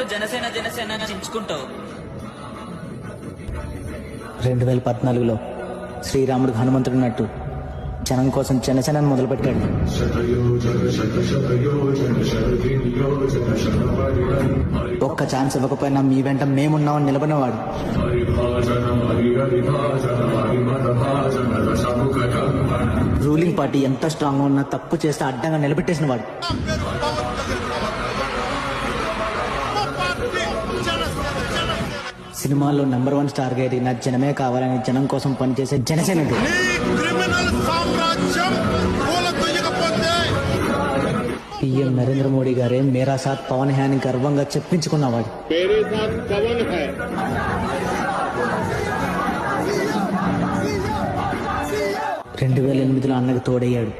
ఎప్పుడు జనసేన జనసేన చించుకుంటావు. 2014లో శ్రీరాముడికి హనుమంతుడున్నట్టు జనం కోసం జనసేనని మొదలుపెట్టాడు. ఒక్క ఛాన్స్ ఇవ్వకపోయినా మీ వెంట మేమున్నామని నిలబడినవాడు. రూలింగ్ పార్టీ ఎంత స్ట్రాంగ్ గా ఉన్నా తప్పు చేస్తే అడ్డంగా నిలబెట్టేసిన వాడు. సినిమాల్లో నంబర్ 1 స్టార్ గా ఎదిగిన జనమే కావాలని జనం కోసం పనిచేసే జనసేనకు పీఎం నరేంద్ర మోడీ గారే మేరా సాత్ పవన్ హై అని గర్వంగా చెప్పించుకున్నవాడు. 2008లో అన్నకు తోడయ్యాడు.